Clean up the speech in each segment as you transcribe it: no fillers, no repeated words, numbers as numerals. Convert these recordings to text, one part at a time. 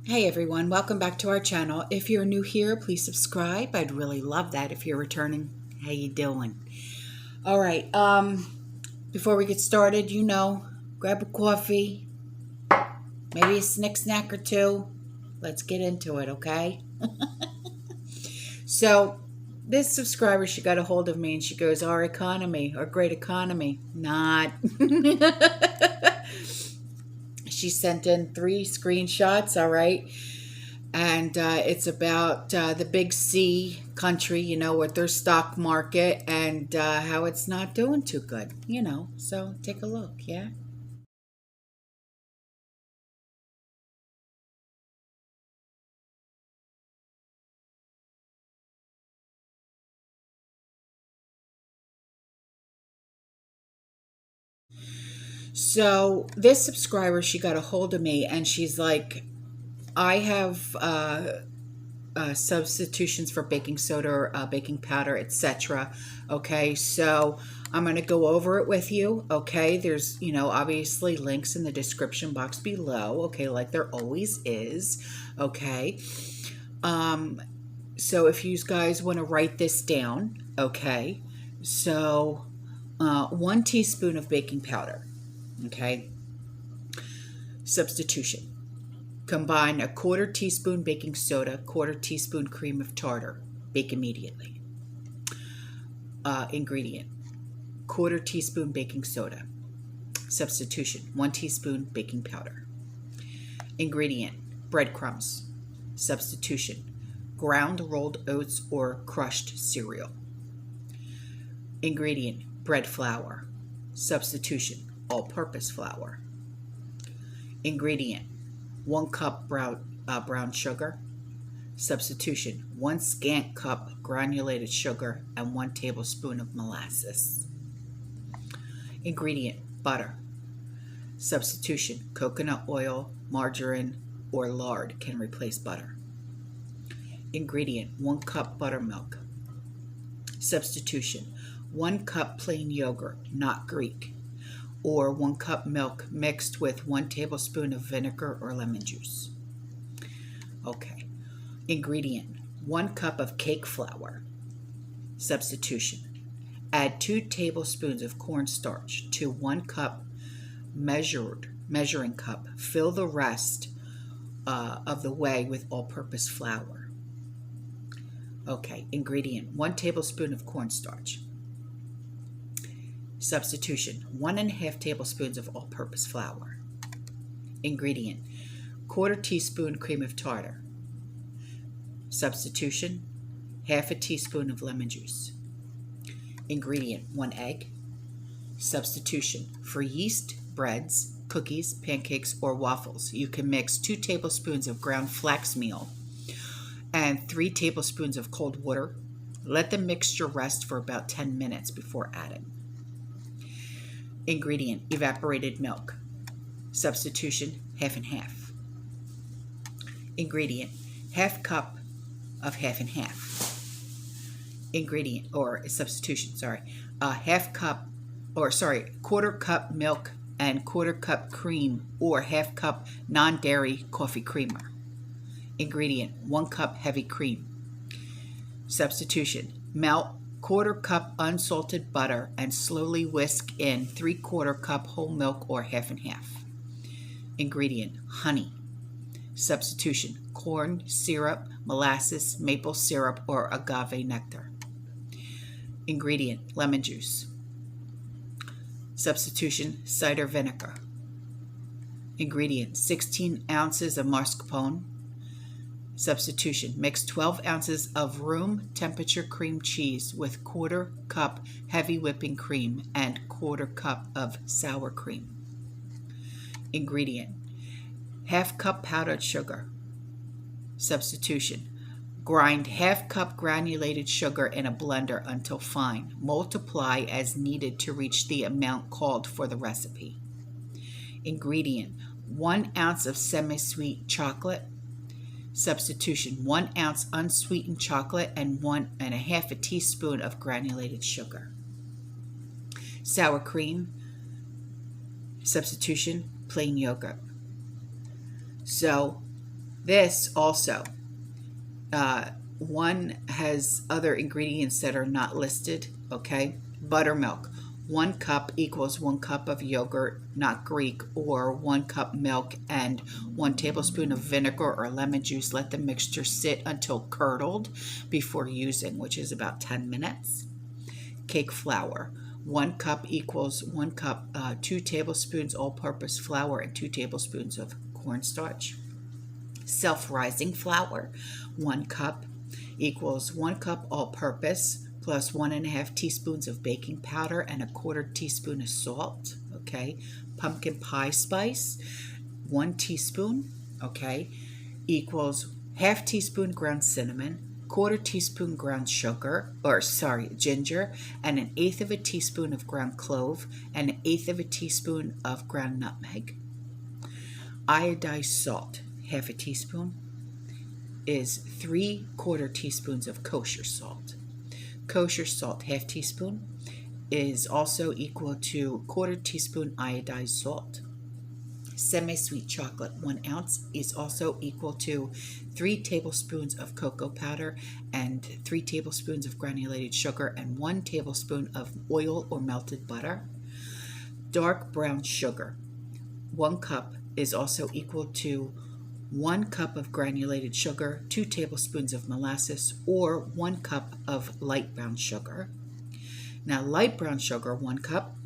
Hey everyone, welcome back to our channel. If you're new here, please subscribe. I'd really love that if you're returning. How you doing? All right, before we get started, grab a coffee, maybe a snack or two. Let's get into it, okay? So, this subscriber, she got a hold of me and she goes, our great economy. Not. She sent in 3 screenshots, all right? And it's about the big C country, with their stock market and how it's not doing too good, So take a look, yeah? So this subscriber, she got a hold of me and she's like, I have substitutions for baking soda, baking powder, etc. Okay, so I'm going to go over it with you. Okay, there's, obviously links in the description box below. Okay, like there always is. Okay, so if you guys want to write this down, okay, so 1 teaspoon of baking powder. Okay, substitution. Combine a 1/4 teaspoon baking soda, 1/4 teaspoon cream of tartar. Bake immediately. Ingredient: 1/4 teaspoon baking soda. Substitution: 1 teaspoon baking powder. Ingredient: breadcrumbs. Substitution: ground rolled oats or crushed cereal. Ingredient: bread flour. Substitution: all-purpose flour. Ingredient: 1 cup brown sugar. Substitution: 1 scant cup granulated sugar and 1 tablespoon of molasses. Ingredient: butter. Substitution: coconut oil, margarine, or lard can replace butter. Ingredient: 1 cup buttermilk. Substitution: 1 cup plain yogurt, not Greek, or 1 cup milk mixed with 1 tablespoon of vinegar or lemon juice. Okay. Ingredient: 1 cup of cake flour. Substitution: add 2 tablespoons of cornstarch to 1 cup measuring cup. Fill the rest of the way with all-purpose flour. Okay. Ingredient: 1 tablespoon of cornstarch. Substitution: 1½ tablespoons of all-purpose flour. Ingredient: 1/4 teaspoon cream of tartar. Substitution: 1/2 teaspoon of lemon juice. Ingredient: 1 egg. Substitution: for yeast, breads, cookies, pancakes, or waffles, you can mix 2 tablespoons of ground flax meal and 3 tablespoons of cold water. Let the mixture rest for about 10 minutes before adding. Ingredient: evaporated milk. Substitution: 1/2 and 1/2. Ingredient: 1/2 cup of 1/2 and 1/2. Ingredient, or substitution, 1/2 cup, 1/4 cup milk and 1/4 cup cream or 1/2 cup non-dairy coffee creamer. Ingredient: 1 cup heavy cream. Substitution: melt 1/4 cup unsalted butter and slowly whisk in 3/4 cup whole milk or 1/2 and 1/2. Ingredient: honey. Substitution: corn syrup, molasses, maple syrup, or agave nectar. Ingredient: lemon juice. Substitution: cider vinegar. Ingredient: 16 ounces of mascarpone. Substitution: mix 12 ounces of room temperature cream cheese with 1/4 cup heavy whipping cream and 1/4 cup of sour cream. Ingredient: 1/2 cup powdered sugar. Substitution: grind 1/2 cup granulated sugar in a blender until fine. Multiply as needed to reach the amount called for the recipe. Ingredient: 1 ounce of semi-sweet chocolate. Substitution: 1 ounce unsweetened chocolate and 1½ teaspoon of granulated sugar. Sour cream. Substitution: plain yogurt. So This also, one has other ingredients that are not listed, okay? Buttermilk. 1 cup equals 1 cup of yogurt, not Greek, or 1 cup milk and 1 tablespoon of vinegar or lemon juice. Let the mixture sit until curdled before using, which is about 10 minutes. Cake flour. 1 cup equals 1 cup, 2 tablespoons all-purpose flour and 2 tablespoons of cornstarch. Self-rising flour. 1 cup equals 1 cup all-purpose plus 1.5 teaspoons of baking powder and 1/4 teaspoon of salt. Okay. Pumpkin pie spice. 1 teaspoon. Okay. Equals ½ teaspoon ground cinnamon, 1/4 teaspoon ground sugar, ginger, and 1/8 of a teaspoon of ground clove, and 1/8 of a teaspoon of ground nutmeg. Iodized salt, ½ a teaspoon, is 3/4 teaspoons of kosher salt. Kosher salt, ½ teaspoon, is also equal to 1/4 teaspoon iodized salt. Semi-sweet chocolate, 1 ounce, is also equal to 3 tablespoons of cocoa powder and 3 tablespoons of granulated sugar and 1 tablespoon of oil or melted butter. Dark brown sugar, 1 cup, is also equal to 1 cup of granulated sugar, 2 tablespoons of molasses, or 1 cup of light brown sugar. Now, light brown sugar, 1 cup,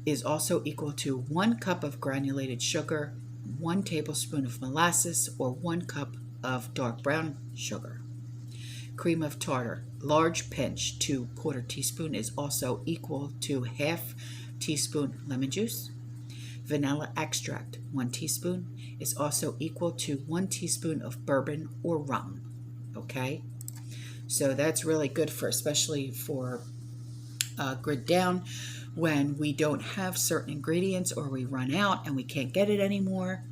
is also equal to 1 cup of granulated sugar, 1 tablespoon of molasses, or 1 cup of dark brown sugar. Cream of tartar, large pinch to 1/4 teaspoon, is also equal to ½ teaspoon lemon juice. Vanilla extract, 1 teaspoon, is also equal to 1 teaspoon of bourbon or rum. Okay, so that's really good for, especially for grid down, when we don't have certain ingredients or we run out and we can't get it anymore.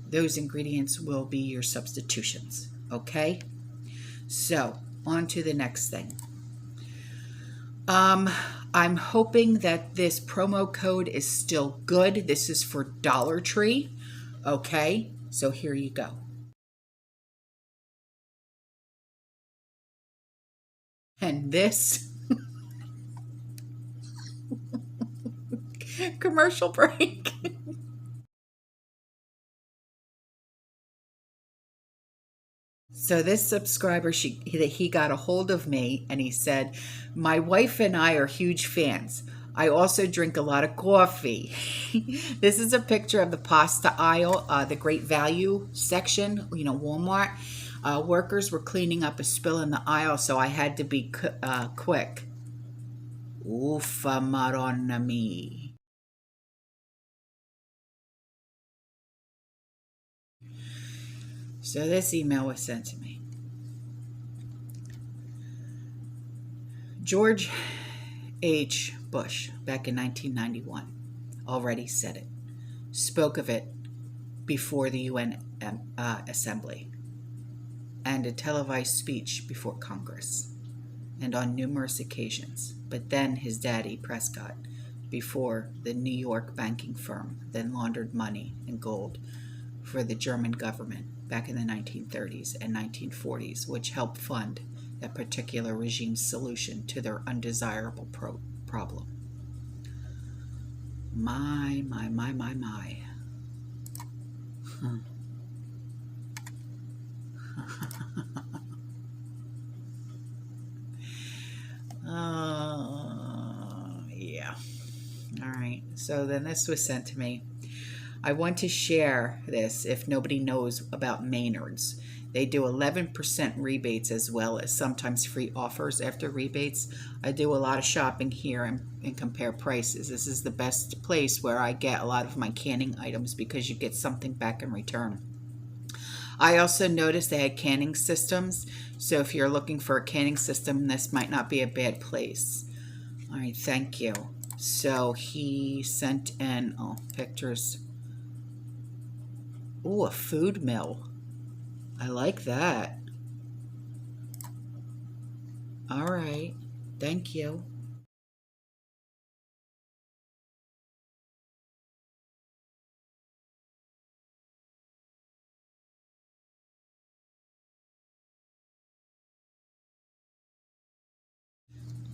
Those ingredients will be your substitutions. Okay, so on to the next thing. I'm hoping that this promo code is still good. This is for Dollar Tree. Okay, so here you go. And this commercial break. So this subscriber, he got a hold of me and he said, my wife and I are huge fans. I also drink a lot of coffee. This is a picture of the pasta aisle, the Great Value section, Walmart. Workers were cleaning up a spill in the aisle, so I had to be quick. Uffa Madonna me. So this email was sent to me. George H. Bush, back in 1991, already said it, spoke of it before the UN Assembly, and a televised speech before Congress, and on numerous occasions. But then his daddy, Prescott, before the New York banking firm, then laundered money and gold for the German government back in the 1930s and 1940s, which helped fund that particular regime's solution to their undesirable problem. My. Yeah. All right. So then this was sent to me. I want to share this if nobody knows about Maynard's. They do 11% rebates as well as sometimes free offers after rebates. I do a lot of shopping here and compare prices. This is the best place where I get a lot of my canning items because you get something back in return. I also noticed they had canning systems, so if you're looking for a canning system, this might not be a bad place. All right, thank you. So he sent in pictures. Oh, a food mill. I like that. All right. Thank you.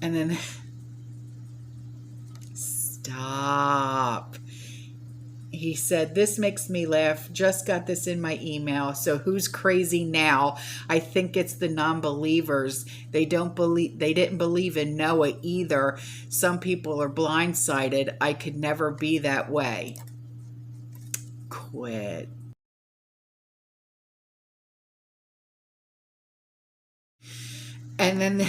And then, stop. He said, this makes me laugh. Just got this in my email. So who's crazy now? I think it's the non-believers. They didn't believe in Noah either. Some people are blindsided. I could never be that way. Quit. And then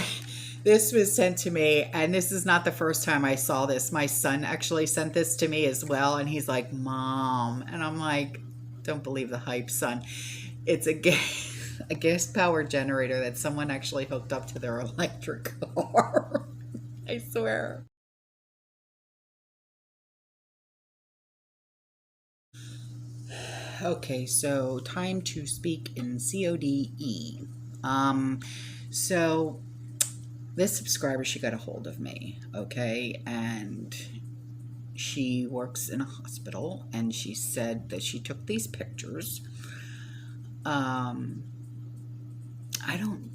this was sent to me, and this is not the first time I saw this. My son actually sent this to me as well, and he's like, Mom. And I'm like, don't believe the hype, son. It's a gas-powered generator that someone actually hooked up to their electric car. I swear. Okay, so time to speak in CODE. So this subscriber, she got a hold of me, okay, and she works in a hospital, and she said that she took these pictures. I don't.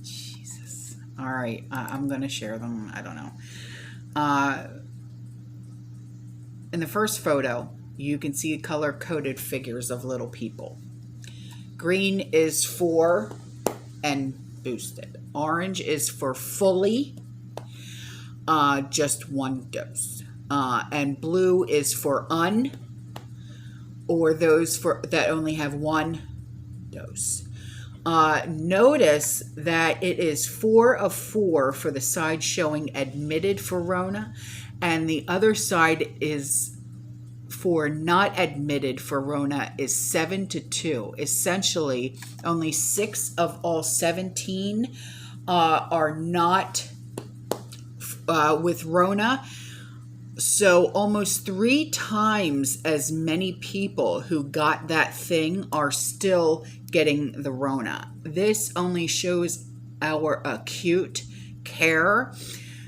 Jesus. All right, I'm going to share them. I don't know. In the first photo, you can see color-coded figures of little people. Green is for and boosted. Orange is for fully, just one dose. And blue is for or those that only have one dose. Notice that it is 4 of 4 for the side showing admitted for Rona, and the other side is for not admitted for Rona is 7-2. Essentially, only 6 of all 17 are not with Rona. So almost 3 times as many people who got that thing are still getting the Rona. This only shows our acute care.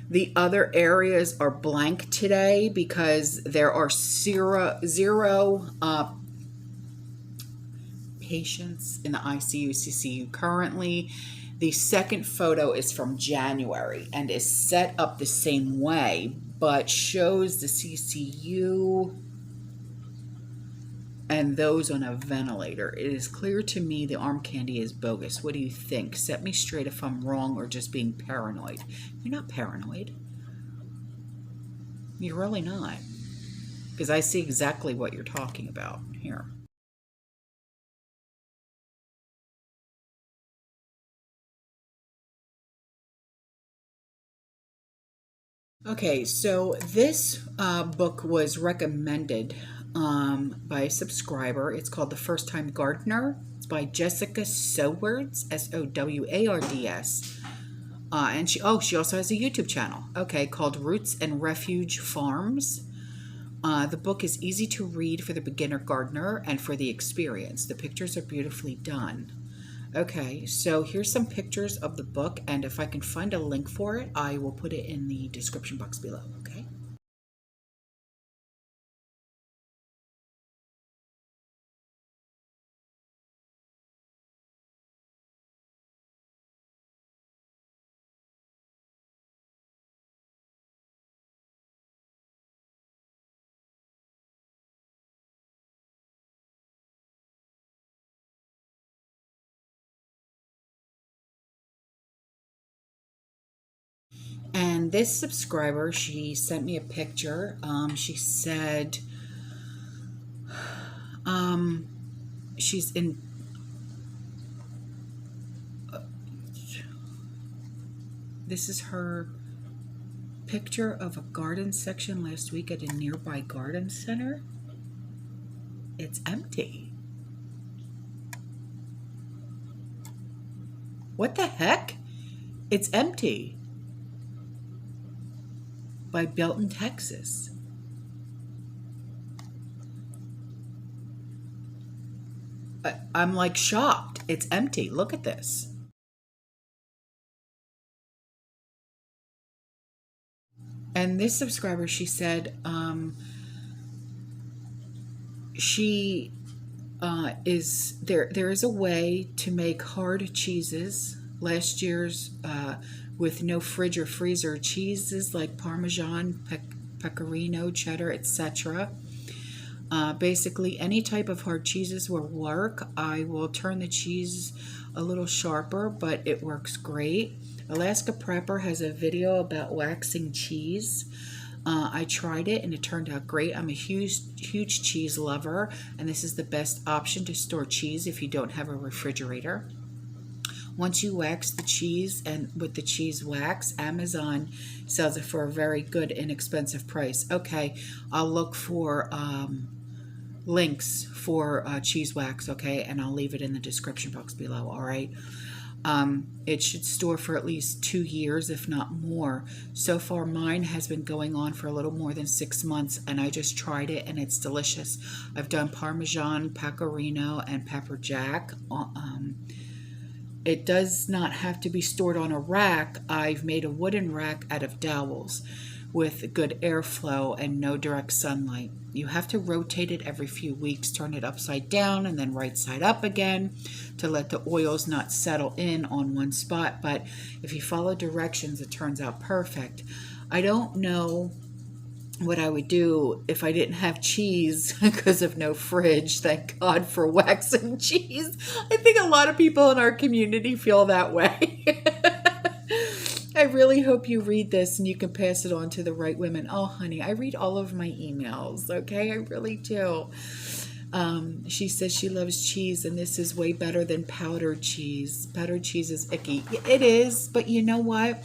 The other areas are blank today because there are zero patients in the ICU, CCU currently. The second photo is from January and is set up the same way, but shows the CCU and those on a ventilator. It is clear to me the arm candy is bogus. What do you think? Set me straight if I'm wrong or just being paranoid. You're not paranoid. You're really not. Because I see exactly what you're talking about here. Okay, so this book was recommended by a subscriber. It's called The First Time Gardener. It's by Jessica Sowards, Sowards. And she also has a YouTube channel, okay, called Roots and Refuge Farms. The book is easy to read for the beginner gardener and for the experienced. The pictures are beautifully done. Okay, so here's some pictures of the book, and if I can find a link for it, I will put it in the description box below, okay? And this subscriber, she sent me a picture. She said she's in... This is her picture of a garden section last week at a nearby garden center. It's empty. What the heck? It's empty. By Belton, Texas. I'm like shocked. It's empty. Look at this. And this subscriber, she said, she is there is a way to make hard cheeses. Last year's with no fridge or freezer cheeses like Parmesan, Pecorino, cheddar, etc. Basically, any type of hard cheeses will work. I will turn the cheese a little sharper, but it works great. Alaska Prepper has a video about waxing cheese. I tried it and it turned out great. I'm a huge cheese lover, and this is the best option to store cheese if you don't have a refrigerator. Once you wax the cheese, and with the cheese wax, Amazon sells it for a very good, inexpensive price. Okay, I'll look for links for cheese wax, okay, and I'll leave it in the description box below, all right? It should store for at least 2 years, if not more. So far, mine has been going on for a little more than 6 months, and I just tried it, and it's delicious. I've done Parmesan, Pecorino, and Pepper Jack. It does not have to be stored on a rack. I've made a wooden rack out of dowels with good airflow and no direct sunlight. You have to rotate it every few weeks, turn it upside down and then right side up again to let the oils not settle in on one spot. But if you follow directions, it turns out perfect. I don't know what I would do if I didn't have cheese because of no fridge. Thank God for waxing cheese. I think a lot of people in our community feel that way. I really hope you read this and you can pass it on to the right women. Oh, honey, I read all of my emails, okay? I really do. She says she loves cheese, and this is way better than powdered cheese. Powdered cheese is icky. It is, but you know what?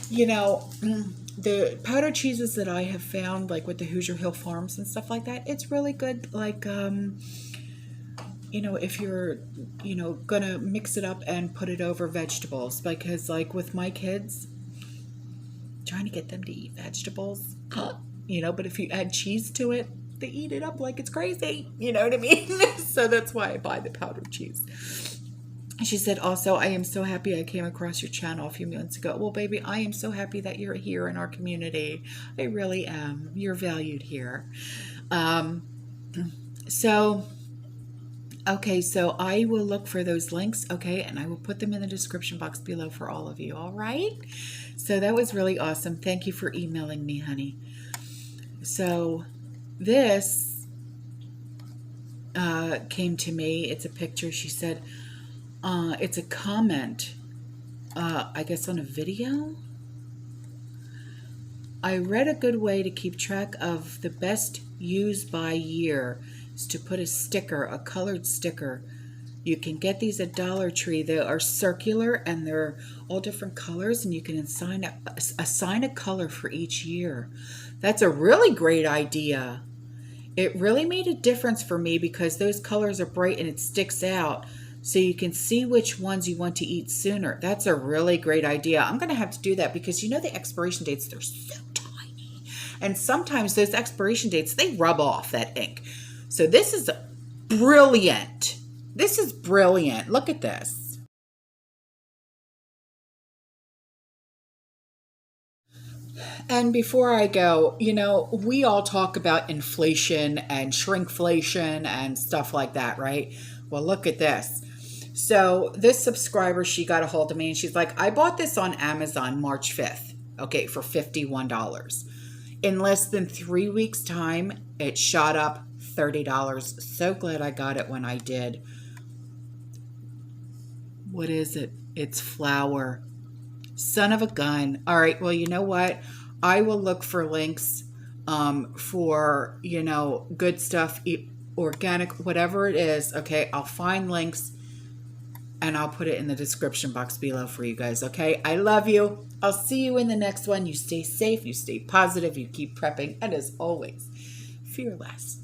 You know, the powdered cheeses that I have found, like with the Hoosier Hill Farms and stuff like that, it's really good. Like, you know, if you're, you know, gonna mix it up and put it over vegetables, because like with my kids, trying to get them to eat vegetables, you know, but if you add cheese to it, they eat it up like it's crazy. You know what I mean? So that's why I buy the powdered cheese. She said, also, I am so happy I came across your channel a few months ago. Well, baby, I am so happy that you're here in our community. I really am. You're valued here. Okay, so I will look for those links, okay, and I will put them in the description box below for all of you, all right? So that was really awesome. Thank you for emailing me, honey. So this came to me. It's a picture. She said, it's a comment, I guess on a video. I read a good way to keep track of the best used by year is to put a sticker, a colored sticker. You can get these at Dollar Tree. They are circular and they're all different colors, and you can assign a color for each year. That's a really great idea. It really made a difference for me because those colors are bright and it sticks out, so you can see which ones you want to eat sooner. That's a really great idea. I'm going to have to do that because you know the expiration dates, they're so tiny. And sometimes those expiration dates, they rub off that ink. So this is brilliant. This is brilliant. Look at this. And before I go, you know, we all talk about inflation and shrinkflation and stuff like that, right? Well, look at this. So this subscriber, she got a hold of me and she's like, I bought this on Amazon March 5th, okay, for $51. In less than 3 weeks' time, it shot up $30. So glad I got it when I did. What is it? It's flour. Son of a gun. All right, well, you know what? I will look for links for, you know, good stuff, organic, whatever it is, okay? I'll find links and I'll put it in the description box below for you guys, okay? I love you. I'll see you in the next one. You stay safe, you stay positive, you keep prepping, and as always, fear less.